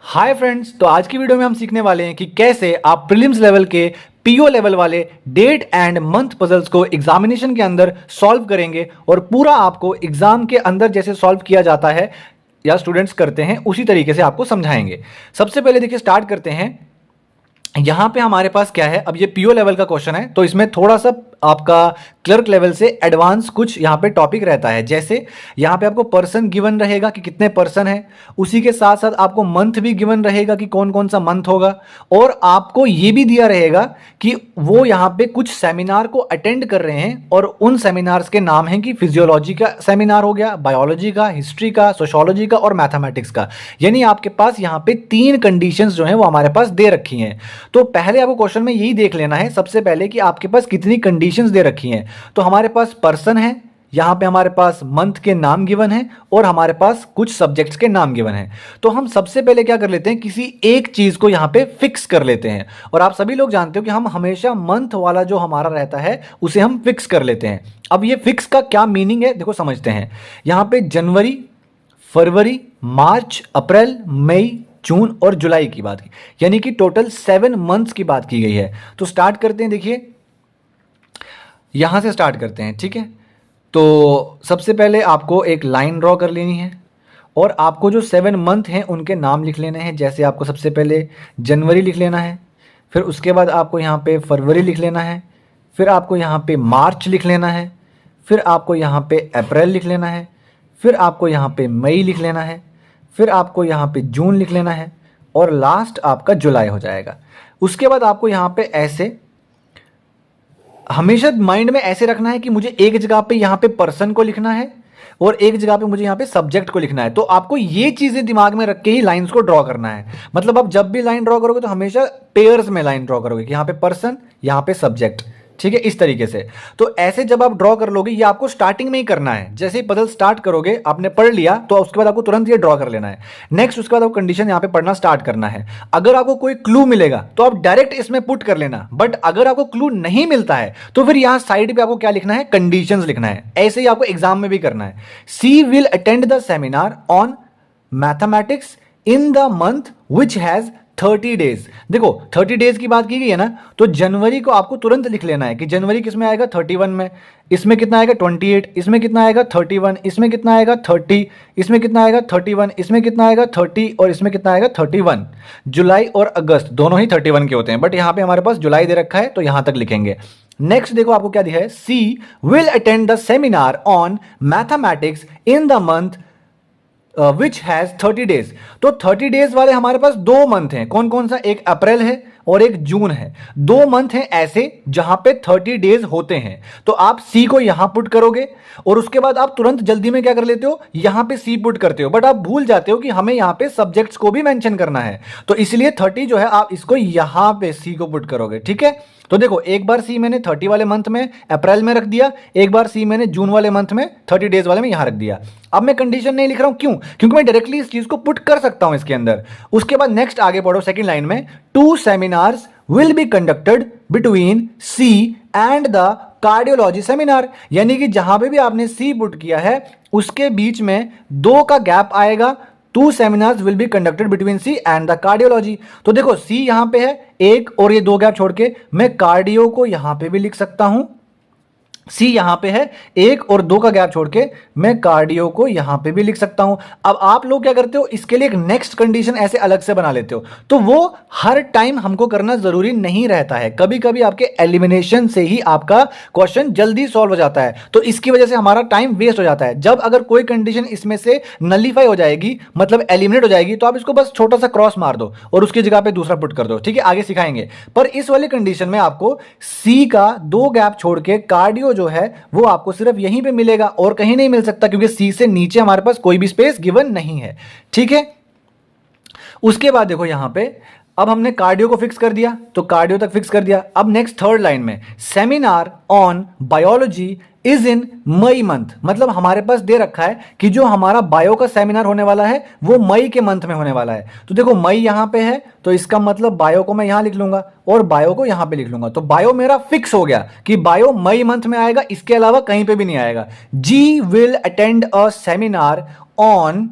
Hi friends, तो आज की वीडियो में हम सीखने वाले हैं कि कैसे आप प्रीलिम्स लेवल के पीओ लेवल वाले डेट एंड मंथ पजल्स को एग्जामिनेशन के अंदर सॉल्व करेंगे और पूरा आपको एग्जाम के अंदर जैसे सॉल्व किया जाता है या स्टूडेंट्स करते हैं उसी तरीके से आपको समझाएंगे। सबसे पहले देखिए स्टार्ट करते हैं। यहां पे हमारे पास क्या है, अब ये पीओ लेवल का क्वेश्चन है तो इसमें थोड़ा सा आपका क्लर्क लेवल से एडवांस कुछ यहाँ पे टॉपिक रहता है। जैसे यहाँ पे आपको पर्सन गिवन रहेगा कि कितने पर्सन है, उसी के साथ साथ आपको मंथ भी गिवन रहेगा कि कौन कौन सा मंथ होगा, और आपको ये भी दिया रहेगा कि वो यहाँ पे कुछ सेमिनार को अटेंड कर रहे हैं और उन सेमिनार्स के नाम हैं कि फिजियोलॉजी का सेमिनार हो गया, बायोलॉजी का, हिस्ट्री का, सोशोलॉजी का और मैथमेटिक्स का। यानी आपके पास यहाँ पे 3 कंडीशंस जो हैं वो हमारे पास दे रखी हैं। तो पहले आपको क्वेश्चन में यही देख लेना है सबसे पहले कि आपके पास कितनी कंडीशंस दे रखी हैं। तो हमारे पास पर्सन है, यहां पे हमारे पास मंथ के नाम गिवन है और हमारे पास कुछ सब्जेक्ट्स के नाम गिवन है। तो हम सबसे पहले क्या कर लेते हैं, किसी एक चीज को यहां पे फिक्स कर लेते हैं। और आप सभी लोग जानते हो कि हम हमेशा मंथ वाला जो हमारा रहता है उसे हम फिक्स कर लेते हैं। अब ये फिक्स का क्या मीनिंग है देखो समझते हैं। यहां पे जनवरी, फरवरी, मार्च, अप्रैल, मई, जून और जुलाई की बात की, यानी कि टोटल 7 मंथ्स की बात की गई है। तो स्टार्ट करते हैं, देखिए यहां से स्टार्ट करते हैं, ठीक है। तो सबसे पहले आपको एक लाइन ड्रॉ कर लेनी है और आपको जो 7 मंथ हैं उनके नाम लिख लेने हैं। जैसे आपको सबसे पहले जनवरी लिख लेना है, फिर उसके बाद आपको यहाँ पे फरवरी लिख लेना है, फिर आपको यहाँ पे मार्च लिख लेना है, फिर आपको यहाँ पे अप्रैल लिख लेना है, फिर आपको यहाँ पे मई लिख लेना है, फिर आपको यहाँ पे जून लिख लेना है और लास्ट आपका जुलाई हो जाएगा। उसके बाद आपको यहाँ पे ऐसे हमेशा माइंड में ऐसे रखना है कि मुझे एक जगह पे यहाँ पे पर्सन को लिखना है और एक जगह पे मुझे यहाँ पे सब्जेक्ट को लिखना है। तो आपको ये चीजें दिमाग में रख के ही लाइंस को ड्रॉ करना है। मतलब आप जब भी लाइन ड्रॉ करोगे तो हमेशा पेयर्स में लाइन ड्रॉ करोगे कि यहाँ पे पर्सन, यहाँ पे सब्जेक्ट, ठीक है, इस तरीके से। तो ऐसे जब आप ड्रॉ कर लोगे, ये आपको स्टार्टिंग में ही करना है। जैसे ही पजल स्टार्ट करोगे, आपने पढ़ लिया तो उसके बाद आपको तुरंत ये ड्रॉ कर लेना है। नेक्स्ट उसके बाद आपको कंडीशन यहाँ पे पढ़ना स्टार्ट करना है। अगर आपको कोई क्लू मिलेगा तो आप डायरेक्ट इसमें पुट कर लेना, बट अगर आपको क्लू नहीं मिलता है तो फिर यहां साइड पे आपको क्या लिखना है, कंडीशंस लिखना है। ऐसे ही आपको एग्जाम में भी करना है। C will attend the seminar on mathematics in the month which has 30 days. देखो 30 डेज की बात की गई है ना, तो जनवरी को आपको तुरंत लिख लेना है कि जनवरी किस में आएगा, 31 में, इसमें कितना आएगा 28, इसमें कितना आएगा 31, इसमें कितना आएगा 30, इसमें कितना आएगा 31, इसमें कितना आएगा 30 और इसमें कितना आएगा 31। जुलाई और अगस्त दोनों ही 31 के होते हैं, बट यहां पे हमारे पास जुलाई दे रखा है तो यहां तक लिखेंगे। नेक्स्ट देखो आपको क्या दिया है, C will attend the seminar on mathematics in the month which has 30 days. तो 30 डेज वाले हमारे पास 2 मंथ हैं। कौन कौन सा, एक अप्रैल है और एक जून है। 2 मंथ हैं ऐसे जहां पे 30 डेज होते हैं। तो आप सी को यहां पुट करोगे और उसके बाद आप तुरंत जल्दी में क्या कर लेते हो, यहां पे सी पुट करते हो, बट आप भूल जाते हो कि हमें यहां पे सब्जेक्ट्स को भी मेंशन करना है। तो इसलिए 30 जो है आप इसको यहां पे सी को पुट करोगे, ठीक है। तो देखो एक बार सी मैंने 30 वाले मंथ में अप्रैल में रख दिया, एक बार सी मैंने जून वाले मंथ में 30 डेज वाले में यहां रख दिया। अब मैं कंडीशन नहीं लिख रहा हूं, क्यों, क्योंकि मैं डायरेक्टली इस चीज को पुट कर सकता हूं इसके अंदर। उसके बाद नेक्स्ट आगे पढ़ो, सेकंड लाइन में 2 seminars will be conducted between C and the cardiology seminar. यानी कि जहां पे भी आपने सी पुट किया है उसके बीच में 2 का गैप आएगा। 2 seminars will be conducted between C and the cardiology. तो देखो सी यहां पे है एक और ये 2 गैप छोड़ के मैं कार्डियो को यहां पे भी लिख सकता हूं। सी यहां पे है एक और 2 का गैप छोड़ के मैं कार्डियो को यहां पे भी लिख सकता हूं। अब आप लोग क्या करते हो, इसके लिए एक नेक्स्ट कंडीशन ऐसे अलग से बना लेते हो। तो वो हर टाइम हमको करना जरूरी नहीं रहता है, कभी कभी आपके एलिमिनेशन से ही आपका क्वेश्चन जल्दी सॉल्व हो जाता है, तो इसकी वजह से हमारा टाइम वेस्ट हो जाता है। जब अगर कोई कंडीशन इसमें से नलीफाई हो जाएगी, मतलब एलिमिनेट हो जाएगी, तो आप इसको बस छोटा सा क्रॉस मार दो और उसकी जगह पे दूसरा पुट कर दो, ठीक है, आगे सिखाएंगे। पर इस वाले कंडीशन में आपको सी का 2 गैप छोड़ के कार्डियो जो है वो आपको सिर्फ यहीं पे मिलेगा और कहीं नहीं मिल सकता, क्योंकि सी से नीचे हमारे पास कोई भी स्पेस गिवन नहीं है, ठीक है। उसके बाद देखो यहां पे अब हमने कार्डियो को फिक्स कर दिया, तो कार्डियो तक फिक्स कर दिया। अब नेक्स्ट थर्ड लाइन में seminar on biology is in May month, मतलब हमारे पास दे रखा है कि जो हमारा बायो का सेमिनार होने वाला है वो मई के मंथ में होने वाला है। तो देखो मई यहां पे है तो इसका मतलब बायो को मैं यहां लिख लूंगा और बायो को यहां पे लिख लूंगा। तो बायो मेरा फिक्स हो गया कि बायो मई मंथ में आएगा, इसके अलावा कहीं पे भी नहीं आएगा। G will attend a seminar on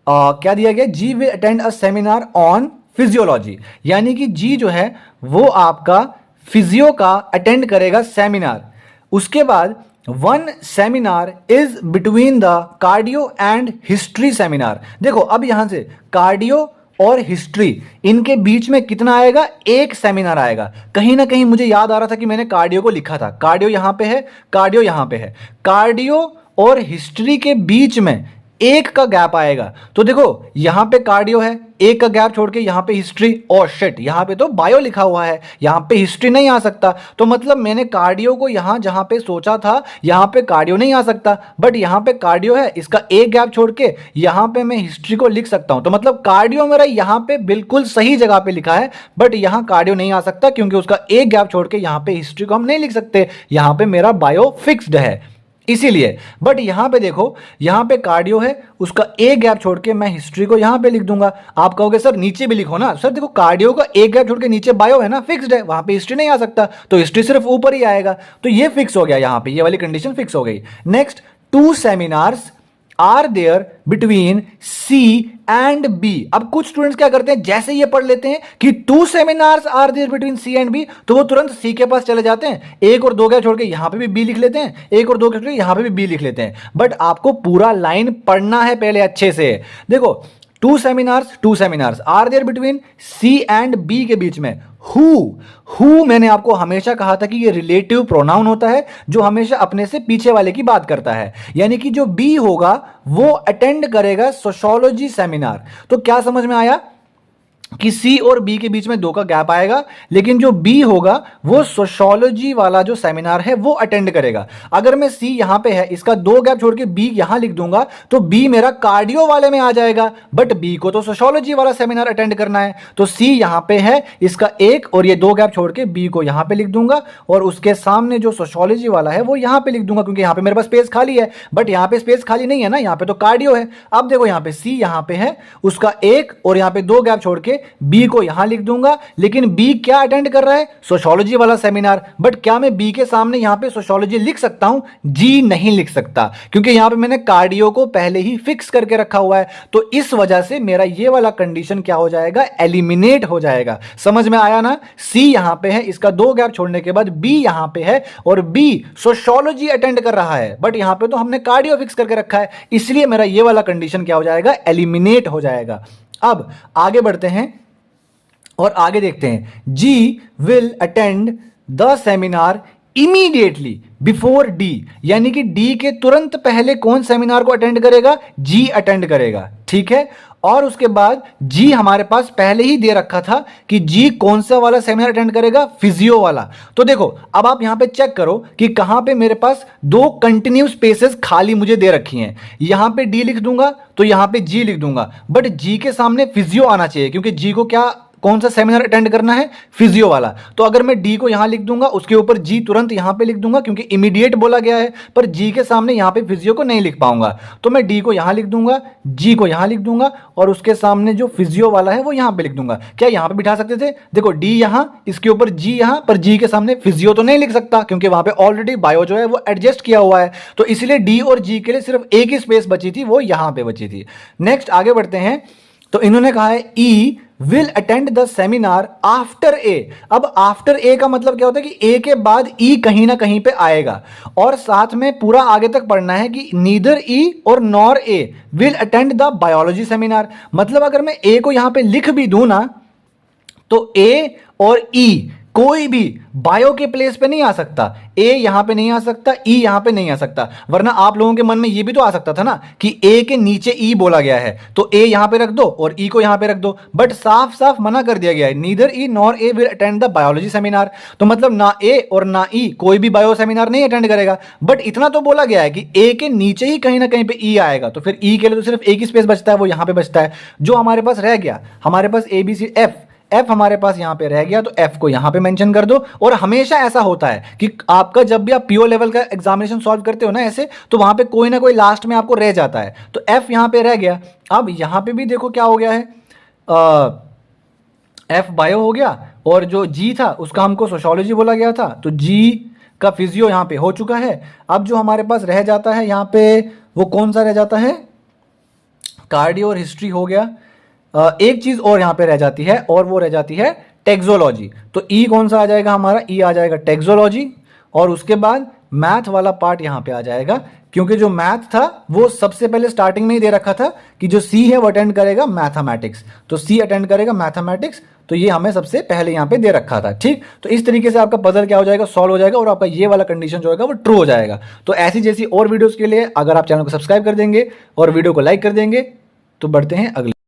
क्या दिया गया, G will attend a seminar on physiology, यानी कि जी जो है वो आपका फिजियो का अटेंड करेगा सेमिनार। उसके बाद one seminar is between the cardio and history seminar. देखो अब यहां से कार्डियो और हिस्ट्री इनके बीच में कितना आएगा, एक सेमिनार आएगा। कहीं ना कहीं मुझे याद आ रहा था कि मैंने कार्डियो को लिखा था, कार्डियो यहां पे है, कार्डियो यहां पे है, कार्डियो और हिस्ट्री के बीच में एक का गैप आएगा। तो देखो यहां पे कार्डियो है, एक का गैप छोड़ के यहां पे हिस्ट्री, और शिट यहां पे तो बायो लिखा हुआ है, यहां पे हिस्ट्री नहीं आ सकता। तो मतलब मैंने कार्डियो को यहां जहां पे सोचा था यहां पे कार्डियो नहीं आ सकता, बट यहां पे कार्डियो है, इसका एक गैप छोड़ के यहां पे मैं हिस्ट्री को लिख सकता हूं। तो मतलब कार्डियो मेरा यहां पे बिल्कुल सही जगह पे लिखा है, बट यहां कार्डियो नहीं आ सकता क्योंकि उसका एक गैप छोड़ के यहां पे हिस्ट्री को हम नहीं लिख सकते, यहां पे मेरा बायो फिक्स्ड है इसीलिए। बट यहां पे देखो, यहां पे कार्डियो है, उसका एक गैप छोड़ के मैं हिस्ट्री को यहां पे लिख दूंगा। आप कहोगे सर नीचे भी लिखो ना, सर देखो कार्डियो का एक गैप छोड़ के नीचे बायो है ना, फिक्स्ड है, वहां पे हिस्ट्री नहीं आ सकता, तो हिस्ट्री सिर्फ ऊपर ही आएगा। तो ये फिक्स हो गया, यहां पे ये वाली कंडीशन फिक्स हो गई। Next, two seminars are there between C and B. अब कुछ स्टूडेंट्स क्या करते हैं, जैसे ये पढ़ लेते हैं कि two seminars are there between C and B, तो वो तुरंत सी के पास चले जाते हैं, एक और दो क्या छोड़ के यहां पे भी बी लिख लेते हैं, एक और दो क्या छोड़ के यहां पे भी बी लिख लेते हैं। बट आपको पूरा लाइन पढ़ना है पहले अच्छे से। देखो two seminars are there between C and B के बीच में हु मैंने आपको हमेशा कहा था कि ये रिलेटिव प्रोनाउन होता है जो हमेशा अपने से पीछे वाले की बात करता है, यानी कि जो बी होगा वो अटेंड करेगा सोशियोलॉजी सेमिनार। तो क्या समझ में आया कि सी और बी के बीच में दो का गैप आएगा, लेकिन जो बी होगा वो सोशियोलॉजी वाला जो सेमिनार है वो अटेंड करेगा। अगर मैं सी यहां पे है, इसका दो गैप छोड़ के बी यहां लिख दूंगा तो बी मेरा कार्डियो वाले में आ जाएगा, बट बी को तो सोशियोलॉजी वाला सेमिनार अटेंड करना है। तो सी यहां पे है, इसका एक और ये दो गैप छोड़ के बी को यहां पे लिख दूंगा, और उसके सामने जो सोशियोलॉजी वाला है वो यहां पे लिख दूंगा, क्योंकि यहां पे मेरे पास स्पेस खाली है। बट यहां पे स्पेस खाली नहीं है ना, यहां पे तो कार्डियो है। अब देखो यहां पे सी यहां पे है, उसका एक और यहां पे दो गैप छोड़ के बी को यहां लिख दूंगा, लेकिन बी क्या अटेंड कर रहा है, सोशियोलॉजी वाला सेमिनार। बट क्या मैं बी के सामने यहां पे सोशियोलॉजी लिख सकता हूं, जी नहीं लिख सकता, क्योंकि यहां पे मैंने कार्डियो को पहले ही फिक्स करके रखा हुआ है। तो इस वजह से मेरा ये वाला कंडीशन क्या हो जाएगा, एलिमिनेट हो जाएगा। समझ में आया ना, सी यहां पे है, इसका दो गैप छोड़ने के बाद बी यहां पे है, और बी सोशियोलॉजी अटेंड कर रहा है, बट यहां पे तो हमने कार्डियो फिक्स करके रखा है, इसलिए मेरा ये वाला कंडीशन क्या हो जाएगा, एलिमिनेट हो जाएगा। अब आगे बढ़ते हैं और आगे देखते हैं, G will attend the seminar immediately before D, यानी कि डी के तुरंत पहले कौन सेमिनार को अटेंड करेगा, जी अटेंड करेगा, ठीक है। और उसके बाद जी हमारे पास पहले ही दे रखा था कि जी कौन सा वाला सेमिनार अटेंड करेगा, फिजियो वाला। तो देखो अब आप यहां पे चेक करो कि कहां पे मेरे पास दो कंटिन्यू स्पेसेस खाली मुझे दे रखी हैं। यहां पे डी लिख दूंगा तो यहां पे जी लिख दूंगा, बट जी के सामने फिजियो आना चाहिए, क्योंकि जी को क्या कौन सा सेमिनार अटेंड करना है, फिजियो वाला। तो अगर मैं डी को यहां लिख दूंगा, उसके ऊपर जी तुरंत यहां पे लिख दूंगा, क्योंकि इमीडिएट बोला गया है, पर जी के सामने यहां पे फिजियो को नहीं लिख पाऊंगा। तो मैं डी को यहां लिख दूंगा, जी को यहां लिख दूंगा, और उसके सामने जो फिजियो वाला है वो यहां पे लिख दूंगा। क्या यहां पे बिठा सकते थे, देखो डी यहां, इसके ऊपर जी यहां, पर जी के सामने फिजियो तो नहीं लिख सकता, क्योंकि वहां पे ऑलरेडी बायो जो है वो एडजस्ट किया हुआ है। तो इसलिए डी और जी के लिए सिर्फ एक ही स्पेस बची थी, वो यहां पे बची थी। नेक्स्ट आगे बढ़ते हैं, तो इन्होंने कहा है E will attend the seminar after A. अब आफ्टर ए का मतलब क्या होता है कि ए के बाद ई कहीं ना कहीं पे आएगा, और साथ में पूरा आगे तक पढ़ना है कि नीदर ई और nor a will attend the biology seminar. मतलब अगर मैं ए को यहां पे लिख भी दूं ना, तो ए और ई कोई भी बायो के प्लेस पे नहीं आ सकता, ए यहां पे नहीं आ सकता, ई यहां पे नहीं आ सकता। वरना आप लोगों के मन में ये भी तो आ सकता था ना कि ए के नीचे ई बोला गया है, तो ए यहां पे रख दो और ई को यहां पे रख दो, बट साफ साफ मना कर दिया गया है, neither E nor a will attend the biology seminar. तो मतलब ना ए और ना ई कोई भी बायो सेमिनार नहीं अटेंड करेगा। बट इतना तो बोला गया है कि ए के नीचे ही कहीं ना कहीं पे ई आएगा, तो फिर ई के लिए तो सिर्फ एक ही स्पेस बचता है, वो यहां पे बचता है। जो हमारे पास रह गया, हमारे पास ए बी सी एफ हमारे पास यहां पे रह गया, तो एफ को यहां पे मेंशन कर दो। और हमेशा ऐसा होता है कि आपका जब भी आप पीओ लेवल का एग्जामिनेशन सॉल्व करते हो ना ऐसे, तो वहां पे कोई ना कोई लास्ट में आपको रह जाता है, तो एफ यहां पे रह गया। अब यहां पे भी देखो क्या हो गया है, एफ बायो हो गया, और जो जी था उसका हमको सोशियोलॉजी बोला गया था, तो जी का फिजियो यहां पे हो चुका है। अब जो हमारे पास रह जाता है यहां पे, वो कौन सा रह जाता है, कार्डियो और हिस्ट्री हो गया। एक चीज और यहाँ पे रह जाती है और वो रह जाती है टेक्सोलॉजी। तो ई कौन सा आ जाएगा हमारा, ई आ जाएगा टेक्सोलॉजी, और उसके बाद मैथ वाला पार्ट यहाँ पे आ जाएगा, क्योंकि जो मैथ था वो सबसे पहले स्टार्टिंग में ही दे रखा था कि जो सी है वो अटेंड करेगा मैथमेटिक्स, तो सी अटेंड करेगा मैथमेटिक्स, तो ये हमें सबसे पहले यहाँ पे दे रखा था। ठीक, तो इस तरीके से आपका पजल क्या हो जाएगा, सॉल्व हो जाएगा, और आपका ये वाला कंडीशन जो होगा वो ट्रू हो जाएगा। तो ऐसी जैसी और वीडियोस के लिए अगर आप चैनल को सब्सक्राइब कर देंगे और वीडियो को लाइक कर देंगे तो बढ़ते हैं अगले।